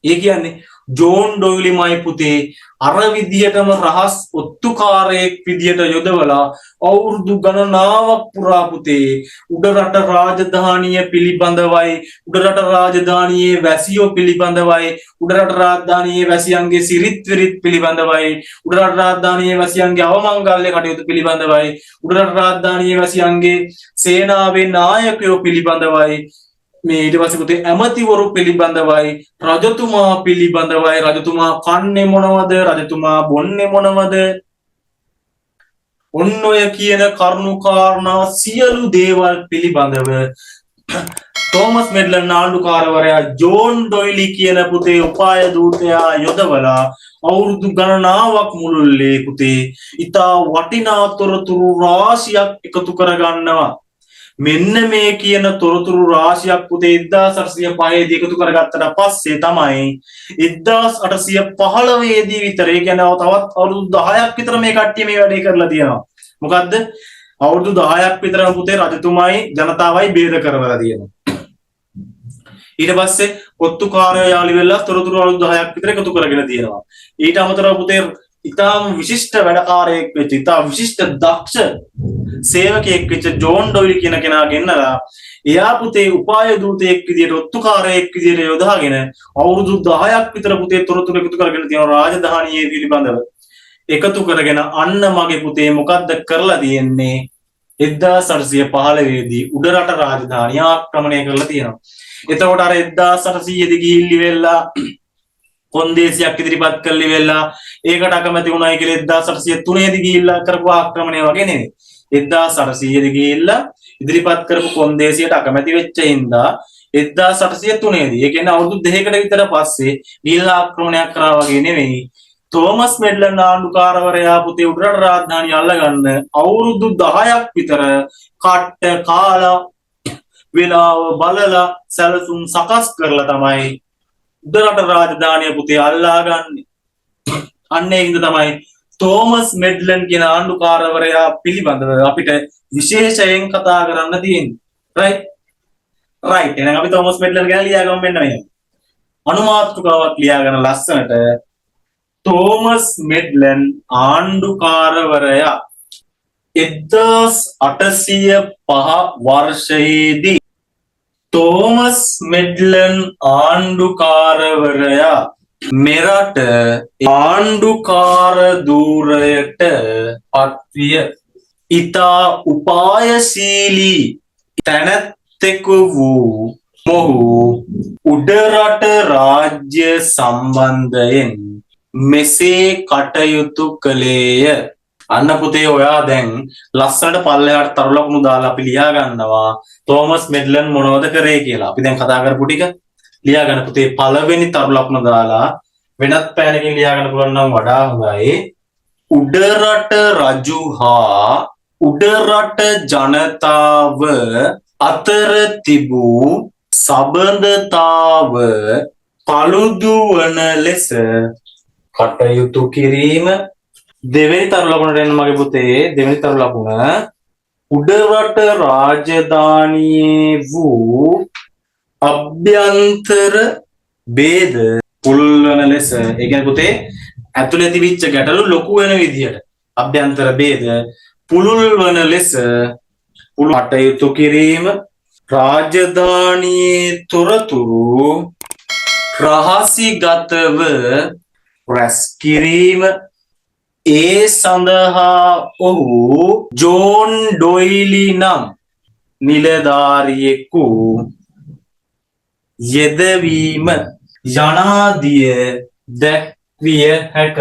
ඒ කියන්නේ ජෝන් ඩොයිලිමයි පුතේ අර විදියටම රහස් ඔත්තුකාරයෙක් විදියට යොදවලා අවුරුදු ගණනාවක් පුරා පුතේ උඩරට රාජධානිය පිළිබඳවයි උඩරට රාජධානියේ වැසියෝ පිළිබඳවයි උඩරට රාජධානියේ වැසියන්ගේ සිරිත් විරිත් පිළිබඳවයි උඩරට රාජධානියේ වැසියන්ගේ අවමංගල්‍ය කටයුතු පිළිබඳවයි උඩරට රාජධානියේ වැසියන්ගේ සේනාවේ නායකයෝ පිළිබඳවයි මේ ඊට පස්සේ පුතේ ඇමතිවරු පිළිබඳවයි රජතුමා පිළිබඳවයි රජතුමා කන්නේ මොනවද රජතුමා බොන්නේ මොනවද ඔන්න ඔය කියන කරුණු කාරණා සියලු දේවල් පිළිබඳව තෝමස් මෙඩ්ලන් ආණ්ඩුකාරවරයා ජෝන් ඩොයිලි කියන පුතේ උපාය දූතයා යොදවලා අවුරුදු ගණනාවක් මුළුල්ලේ පුතේ ඉතා වටිනා තොරතුරු රාශියක් එකතු කරගන්නවා. මෙන්න මේ කියන තොරතුරු රාශියක් පුතේ 1805 දී එකතු කරගත්තට පස්සේ තමයි 1815 දී විතර ඒ කියන්නේ තවත් අවුරුදු 10ක් විතර මේ කට්ටිය මේ වැඩේ කරලා තියෙනවා. මොකද්ද? අවුරුදු 10ක් විතර පුතේ රජතුමායි ජනතාවයි බේද කරවලා තියෙනවා. ඊට පස්සේ ඔත්තුකාරයෝ යාළි වෙලා තොරතුරු අවුරුදු 10ක් විතර එකතු කරගෙන තියෙනවා. ඊට අමතරව පුතේ ඉතාම විශිෂ්ට වැඩකාරයෙක් වෙච්ච ඉතා විශිෂ්ට දක්ෂ සේවකයෙක් වෙච්ච ජෝන් ඩොයිලි කියන කෙනා ගෙන්නලා එයා පුතේ උපාය දූතයෙක් විදියට ඔත්තුකාරයෙක් විදියට යොදාගෙන අවුරුදු 10ක් විතර පුතේ තොරතුරු එකතු කරගෙන තියෙනවා රාජධානියේ පිළිබඳව එකතු කරගෙන අන්න මගේ පුතේ මොකද්ද කරලා තියෙන්නේ 1815 දී උඩරට රාජධානිය ආක්‍රමණය කරලා තියෙනවා. එතකොට අර 1800 දී ගිහිල්ලි වෙලා කොන්දේසියක් ඉදිරිපත් කළි වෙලා ඒකට අකමැති වුණායි කියලා 1803 දී ගිහිල්ලා කරපු ආක්‍රමණය වගේ නෙවෙයි. 1800 දී ගිහිල්ලා ඉදිරිපත් කරපු කොන්දේසියට අකමැති වෙච්ච හින්දා 1803 දී ඒ කියන්නේ අවුරුදු 2කට විතර පස්සේ ගිහිල්ලා ආක්‍රමණයක් කරා වගේ නෙවෙයි. තෝමස් මෙඩ්ලන් ආණ්ඩුකාරවරයා පුතේ උඩරට රාජධානිය අල්ලගන්න අවුරුදු 10ක් විතර කට්ට කාලා වෙලාව බලලා සැලසුම් සකස් කරලා තමයි උඩරට රාජධානිය පුතේ අල්ලාගන්නේ. අන්න ඒ හින්දා තමයි තෝමස් මෙඩ්ලන් කියන ආණ්ඩුකාරවරයා පිළිබඳව අපිට විශේෂයෙන් කතා කරන්න තියෙන්නේ. රයිට් එහෙනම් අපි තෝමස් මෙඩ්ලන් ගැන ලියාගමු මෙන්න මේ. අනුමාත්‍රකාවක් ලියාගෙන ලස්සනට තෝමස් මෙඩ්ලන් ආණ්ඩුකාරවරයා 1805 වර්ෂයේදී තෝමස් මෙඩ්ලන් ආණ්ඩුකාරවරයා මෙරට ආණ්ඩුකාර ධූරයට පත්විය. ඉතා උපායශීලී තැනැත්තෙකු වූ මොහු උඩරට රාජ්‍ය සම්බන්ධයෙන් මෙසේ කටයුතු කළේය. අන්න පුතේ ඔයා දැන් ලස්සනට පල්ලෙහාට තරු ලකුණු දාලා අපි ලියා ගන්නවා තෝමස් මෙඩ්ලන් මොනවද කරේ කියලා. අපි දැන් කතා කරපු ටික ලියා ගන්න පුතේ. පළවෙනි තරු ලකුණ දාලා වෙනත් පෑනකින් ලියා ගන්න පුළුවන් නම් වඩා හොඳයි. උඩරට රජු හා උඩරට ජනතාව අතර තිබූ සබඳතාව paludu වන ලෙස කටයුතු කිරීම. දෙවෙනි තරු ලකුණට එන්න මගේ පුතේ. දෙවෙනි තරු ලකුණ උඩරට රාජධානියේ වූ අභ්‍යන්තර ભેද පුළුල් වන ලෙස. ඒ කියන්නේ පුතේ ඇතුළේ තිබිච්ච ගැටලු ලොකු වෙන විදිහට අභ්‍යන්තර ભેද පුළුල් වන ලෙස කටයුතු කිරීම. රාජධානියේ තොරතුරු රහසිගතව රැස් කිරීම. ඒ සඳහා ඔහු ජෝන් ඩොයිලි නම් නිලධාරියෙකු යෙදවීම යනාදිය දැක්විය හැක.